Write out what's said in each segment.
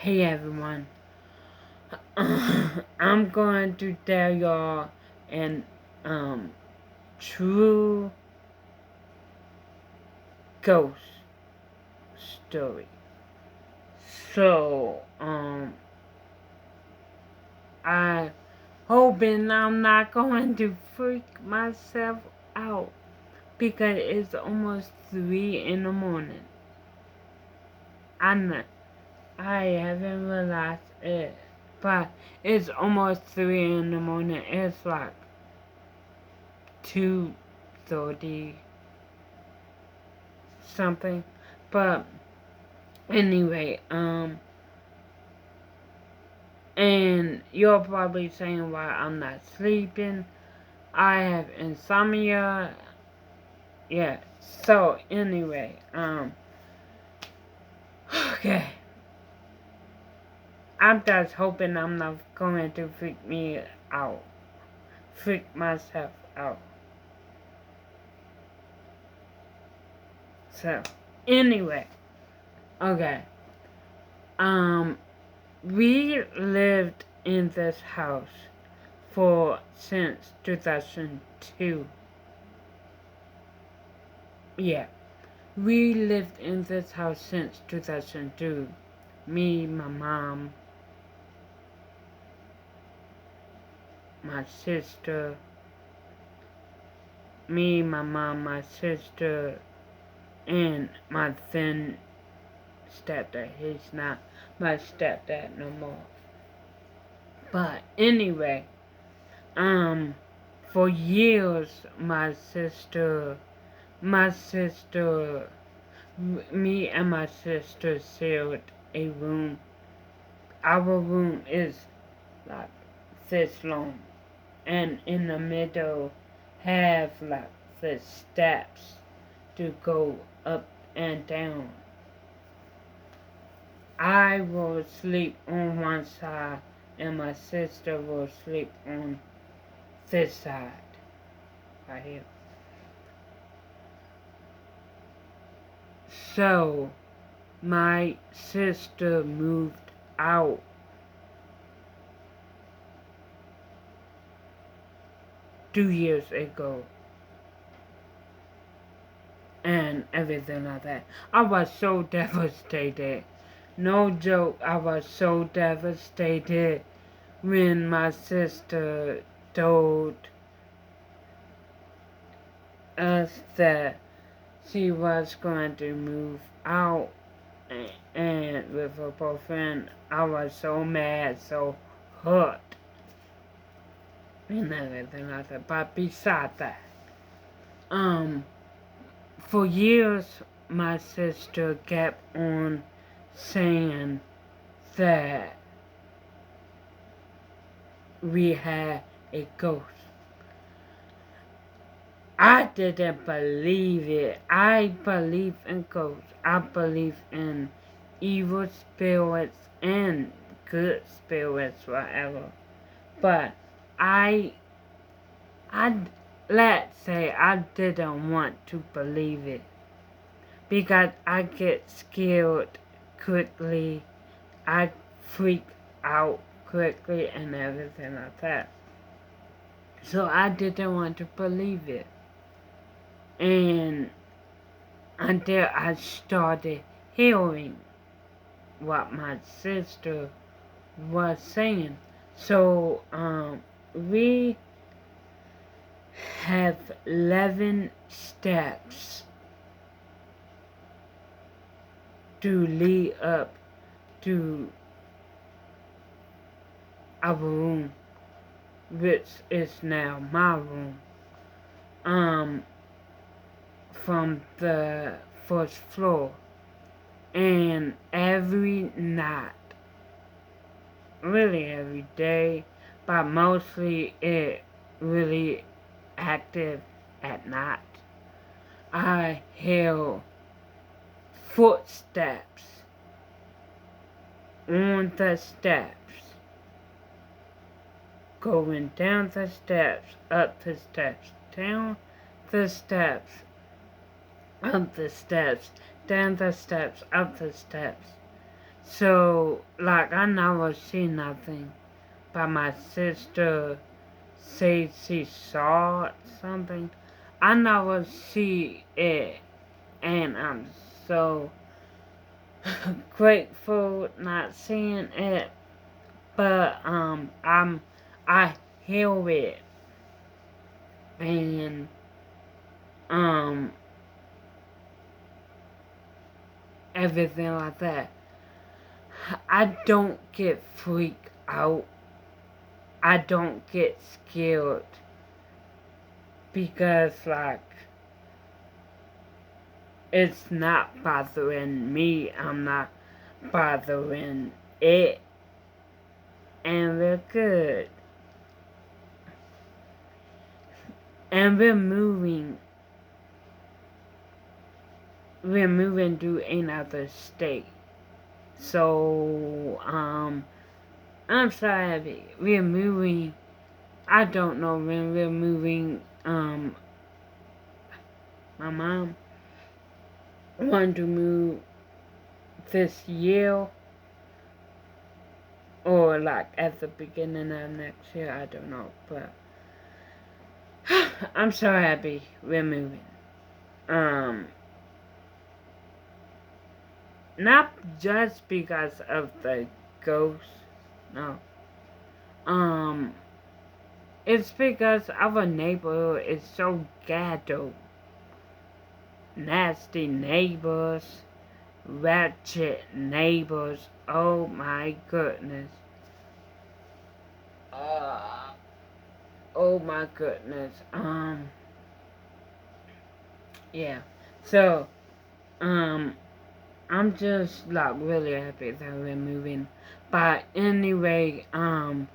Hey everyone, I'm going to tell y'all an true ghost story. So I hoping I'm not going to freak myself out because it's almost 3 in the morning. I'm not, I haven't realized it, but it's almost 3 in the morning. It's like 2:30 something. But anyway, and you're probably saying why I'm not sleeping. I have insomnia. Yeah. So anyway, okay. I'm just hoping I'm not going to freak myself out. So anyway, okay. Um, we lived in this house for since 2002. Yeah, we lived in this house since 2002. Me, my mom, my sister, my sister, and my then stepdad. He's not my stepdad no more. But anyway, for years, my sister, me and my sister shared a room. Our room is like this long, and in the middle have like the steps to go up and down. I will sleep on one side, and my sister will sleep on this side, right here. So, my sister moved out 2 years ago and everything like that. I was so devastated. No joke, I was so devastated when my sister told us that she was going to move out and with her boyfriend. I was so mad, so hurt, and everything like that. But besides that, um, for years my sister kept on saying that we had a ghost. I didn't believe it. I believe in ghosts. I believe in evil spirits and good spirits, whatever. But I, I, let's say I didn't want to believe it because I get scared quickly. I freak out quickly and everything like that. So I didn't want to believe it. And until I started hearing what my sister was saying. So, we have 11 steps to lead up to our room, which is now my room. From the first floor. And every night, really every day, but mostly it really active at night, I hear footsteps on the steps, going down the steps, up the steps, down the steps, up the steps, down the steps, up the steps. So, like, I never see nothing. But my sister says she saw something. I never see it. And I'm so grateful not seeing it. But, I hear it. And, um, everything like that. I don't get freaked out. I don't get scared because, like, it's not bothering me. I'm not bothering it. And we're good. And we're moving. We're moving to another state. So, I'm so happy. We're moving. I don't know when we're moving. My mom wanted to move this year or like at the beginning of next year. I don't know, but I'm so happy we're moving. Not just because of the ghost. No. It's because our neighborhood is so ghetto. Nasty neighbors, ratchet neighbors. Oh my goodness. Oh my goodness. Yeah. So, I'm just like really happy that we're moving. But anyway, and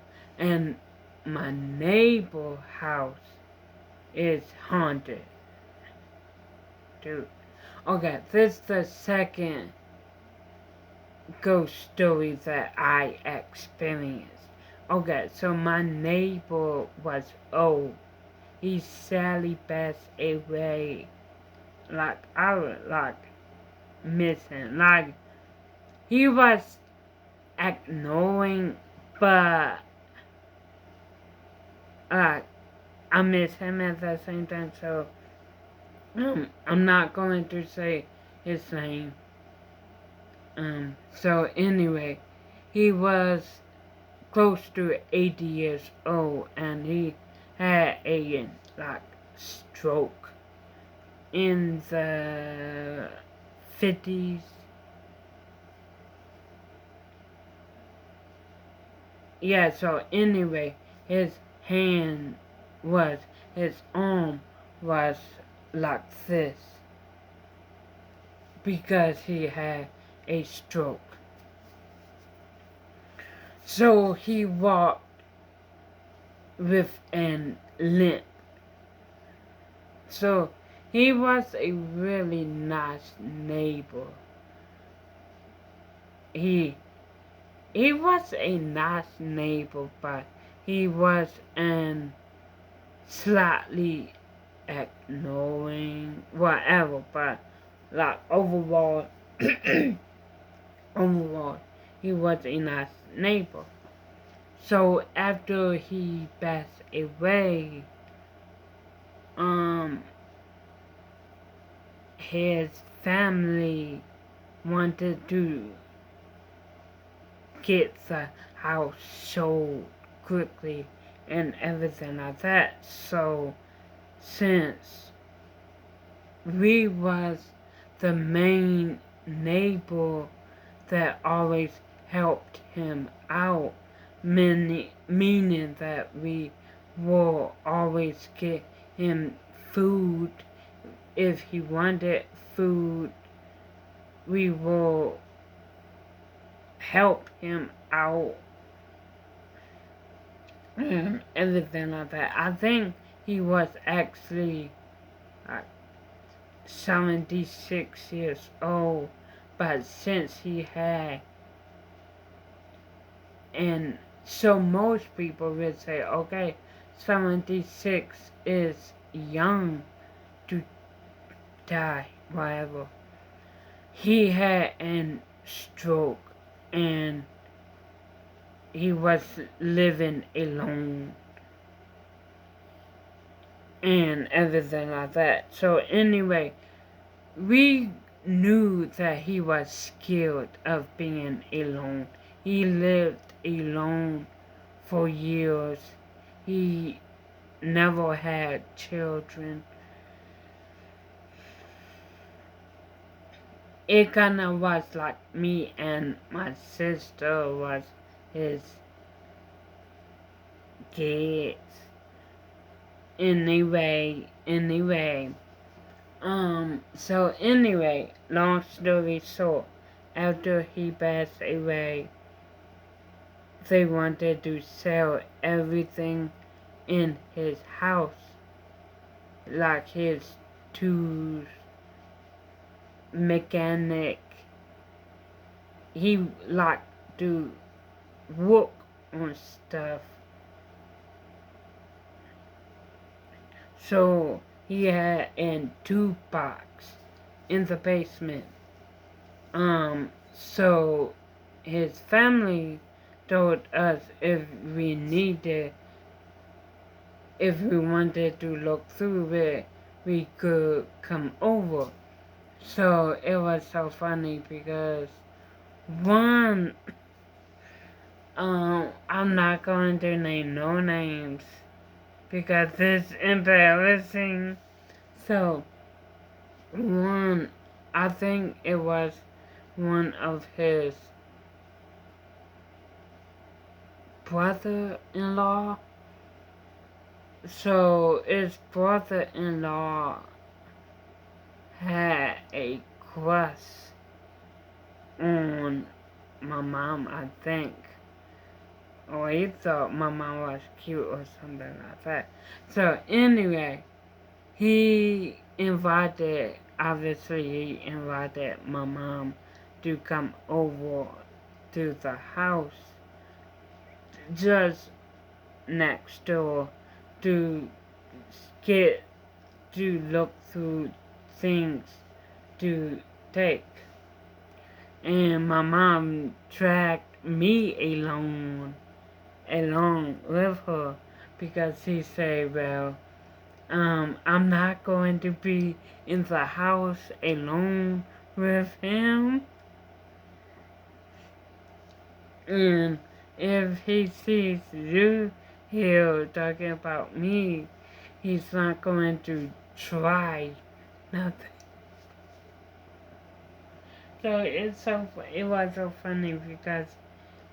my neighbor house is haunted. Dude. Okay, this is the second ghost story that I experienced. Okay, so my neighbor was old. He sadly passed away. Like, I was like missing. Like, he was ignoring, but like, I miss him at the same time, so I'm not going to say his name. So anyway, he was close to 80 years old, and he had a like stroke in the 50s. Yeah, so anyway, his hand was, his arm was like this because he had a stroke. So he walked with an limp. So he was a really nice neighbor. He was a nice neighbor, but he was an slightly ignoring whatever, but like overall overall he was a nice neighbor. So after he passed away, his family wanted to get the house sold quickly and everything like that. So since we was the main neighbor that always helped him out, meaning that we will always get him food. If he wanted food, we will help him out and everything like that. I think he was actually like 76 years old, but since he had, and so most people would say, okay, 76 is young to die, whatever. He had a stroke and he was living alone and everything like that. So anyway, we knew that he was scared of being alone. He lived alone for years. He never had children. It kind of was like me and my sister was his kids. Anyway, so anyway, long story short, after he passed away, they wanted to sell everything in his house, like his tools, mechanic. He liked to work on stuff. So he had a toolbox in the basement. So his family told us if we wanted to look through it, we could come over. So it was so funny because one, I'm not going to name no names because it's embarrassing. So one, I think it was one of his brother-in-law. So his brother-in-law had a crush on my mom, I think. Or he thought my mom was cute or something like that. So anyway, obviously he invited my mom to come over to the house just next door to get to look through things to take. And my mom dragged me along with her because she said, well, I'm not going to be in the house alone with him. And if he sees you here talking about me, he's not going to try nothing. So it was so funny because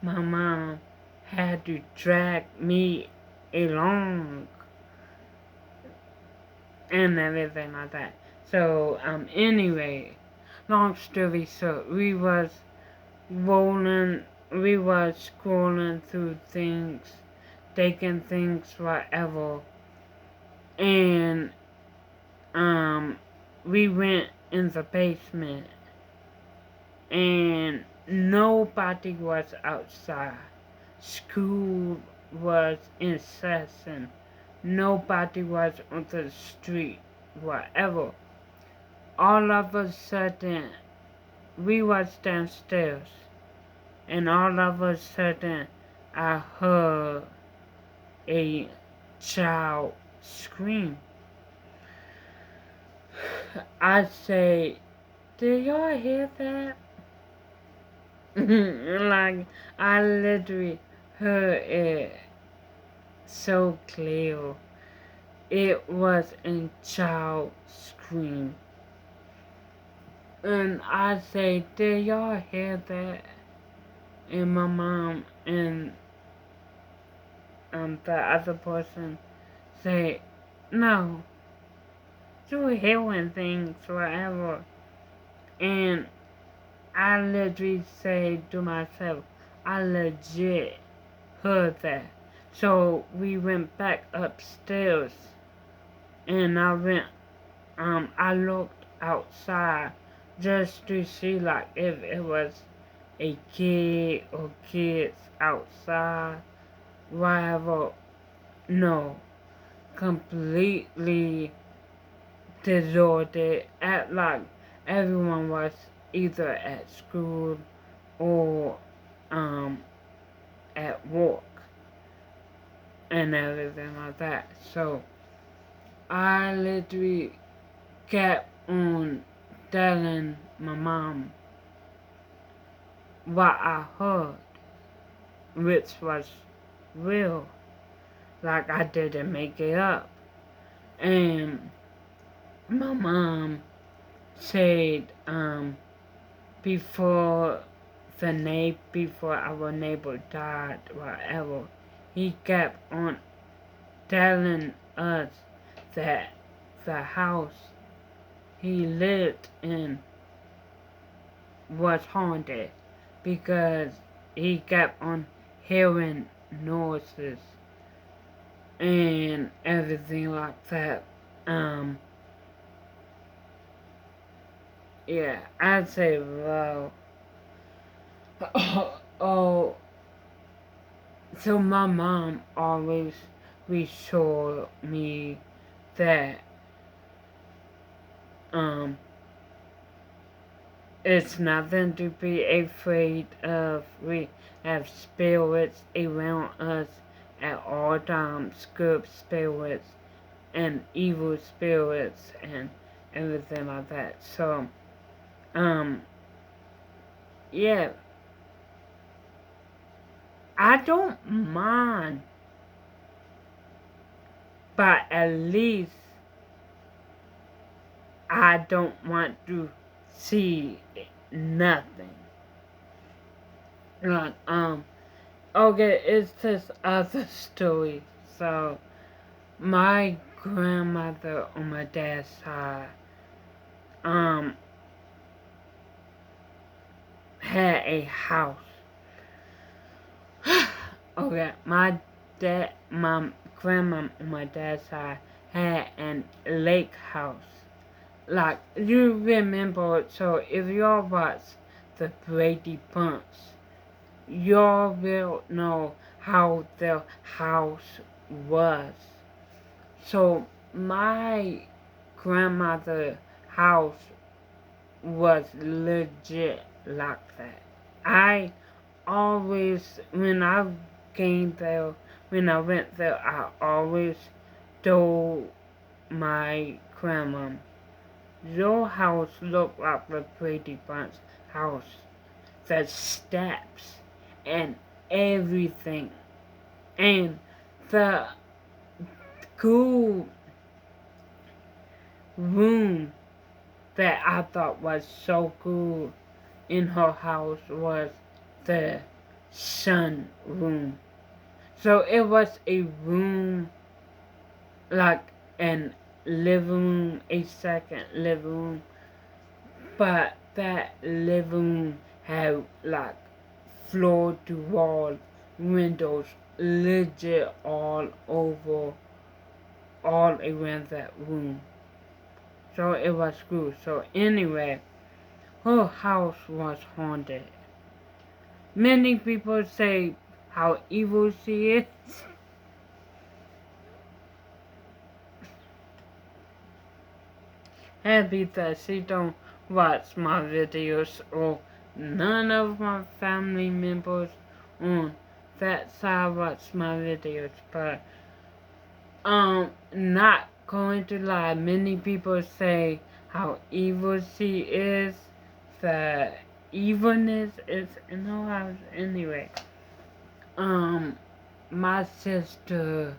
my mom had to drag me along and everything like that. So anyway, long story short, we was scrolling through things, taking things whatever, and we went in the basement and nobody was outside. School was in session. Nobody was on the street, whatever. All of a sudden, we was downstairs, and all of a sudden, I heard a child scream. I say, did y'all hear that? Like, I literally heard it so clear. It was a child scream. And I say, did y'all hear that? And my mom and the other person say, no, you're hearing things, whatever. And I literally say to myself, I legit heard that. So we went back upstairs and I looked outside just to see like if it was a kid or kids outside, whatever. No, completely deserted. Act like everyone was either at school or and everything like that. So I literally kept on telling my mom what I heard, which was real. Like I didn't make it up. And my mom said, before before our neighbor died, whatever, he kept on telling us that the house he lived in was haunted because he kept on hearing noises and everything like that. Yeah, I'd say, well, oh, so my mom always reassured me that, it's nothing to be afraid of. We have spirits around us at all times, good spirits and evil spirits and everything like that. So, yeah, I don't mind, but at least I don't want to see nothing. Like, okay, it's this other story. So, my grandmother on my dad's side, had a house. Okay, my grandma on my dad's side had a lake house. Like, you remember, so if y'all watch the Brady Bunch, y'all will know how the house was. So, my grandmother's house was legit like that. I always, when I came there, when I went there, I always told my grandma, your house looked like the Brady Bunch house. The steps and everything. And the cool room that I thought was so cool in her house was the sun room. So it was a room, like an living room, a second living room, but that living room had like floor to wall windows legit all over, all around that room. So it was cool. So anyway, her house was haunted. Many people say how evil she is. Happy that she don't watch my videos or none of my family members on that side watch my videos. But not going to lie, many people say how evil she is. The evilness is in her house anyway. My sister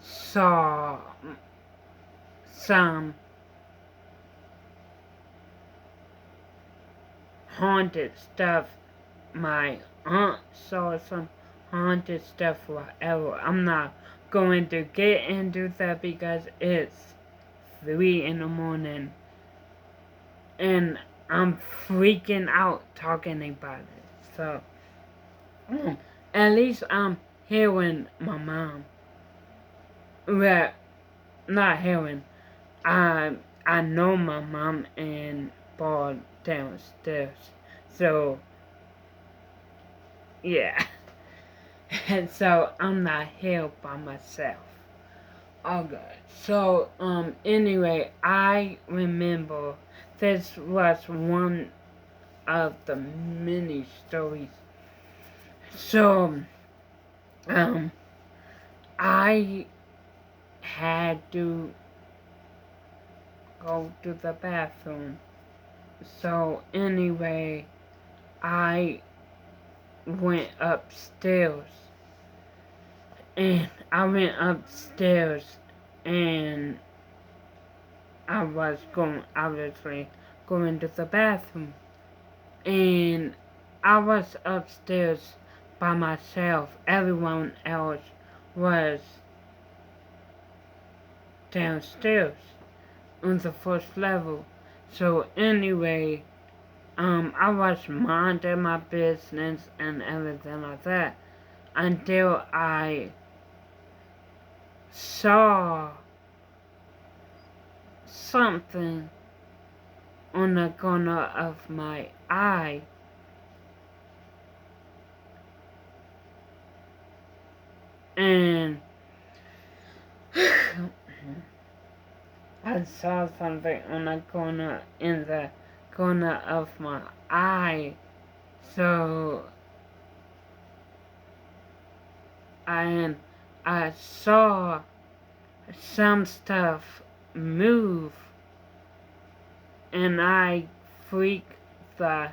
saw some haunted stuff. My aunt saw some haunted stuff, whatever. I'm not going to get into that because it's 3 in the morning and I'm freaking out talking about it. So, at least I'm hearing my mom. Well, not hearing. I know my mom and Paul downstairs. So, yeah. And so I'm not here by myself. Okay. So, anyway, I remember this was one of the many stories. So, I had to go to the bathroom. So anyway, I went upstairs. And I went upstairs and I was obviously going to the bathroom. And I was upstairs by myself. Everyone else was downstairs on the first level. So anyway, I was minding my business and everything like that until I saw something on the corner of my eye. And I saw something on the corner in the corner of my eye. So I saw some stuff move and I freaked the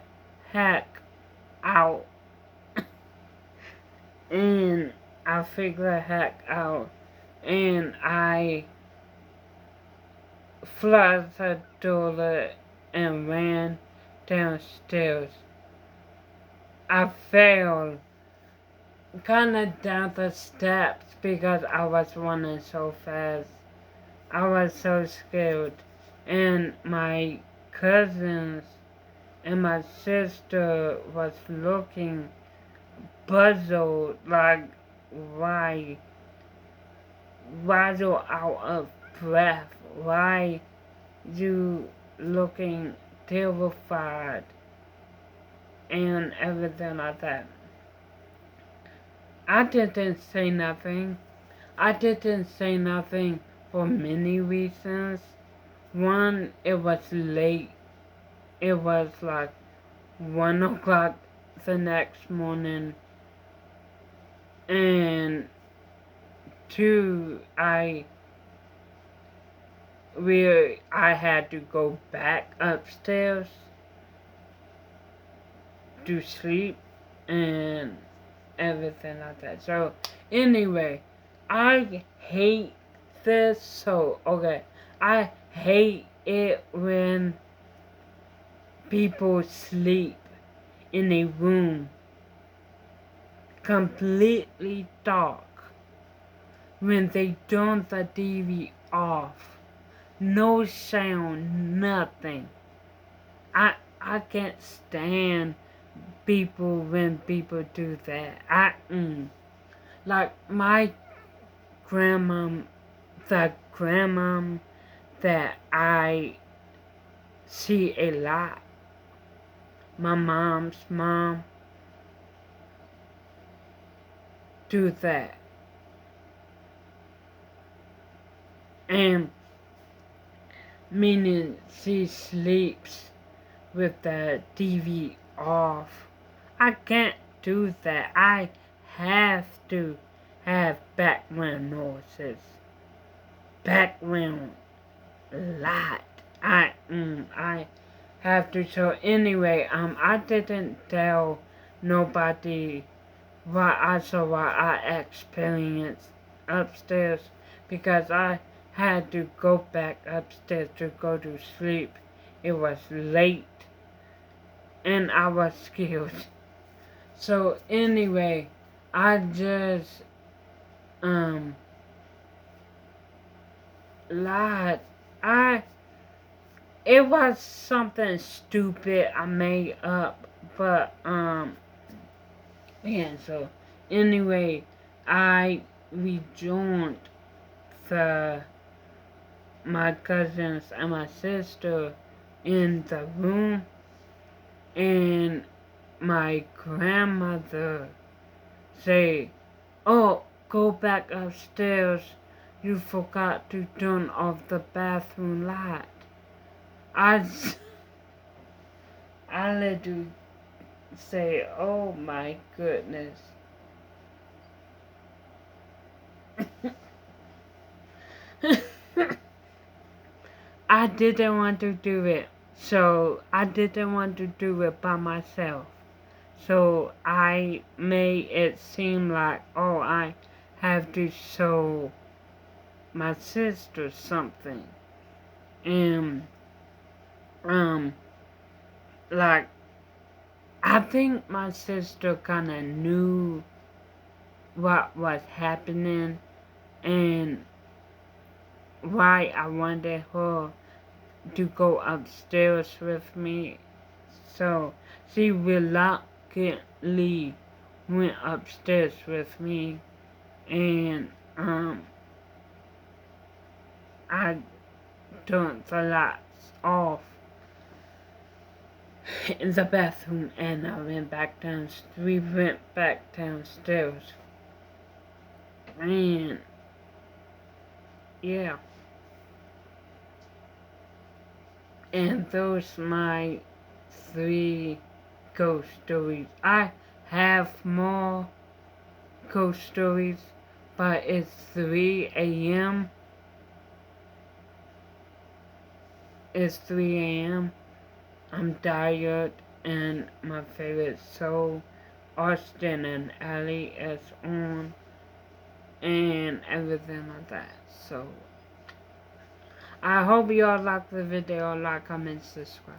heck out. And I freaked the heck out and I flushed the toilet and ran downstairs. I fell kinda down the steps because I was running so fast. I was so scared. And my cousins and my sister was looking puzzled, like, why you out of breath? Why you looking terrified? And everything like that. I didn't say nothing. I didn't say nothing for many reasons. One, it was late. It was like 1 o'clock the next morning. And two, I had to go back upstairs to sleep and everything like that. So anyway, I hate this. So okay, I hate it when people sleep in a room completely dark, when they turn the TV off, no sound, nothing. I can't stand people when people do that. Like my grandma, the grandma that I see a lot, my mom's mom, do that. And meaning she sleeps with the TV off. I can't do that. I have to have background noises. Background light. I have to. So anyway, I didn't tell nobody what I experienced upstairs because I had to go back upstairs to go to sleep. It was late and I was scared. So anyway, I just lied. It was something stupid I made up, but yeah, so anyway, I rejoined the my cousins and my sister in the room, and my grandmother say, "Oh, go back upstairs. You forgot to turn off the bathroom light." I literally say, "Oh my goodness." I didn't want to do it. So I didn't want to do it by myself. So I made it seem like, oh, I have to show my sister something. And, like, I think my sister kind of knew what was happening and why I wanted her to go upstairs with me. So she reluctantly went upstairs with me, and I turned the lights off in the bathroom, and I went back downstairs. We went back downstairs, and yeah, and those my 3 ghost stories. I have more ghost stories, but it's 3 a.m. It's 3 a.m. I'm tired, and my favorite show, Austin and Ally, is on, and everything like that. So, I hope y'all like the video, like, comment, subscribe.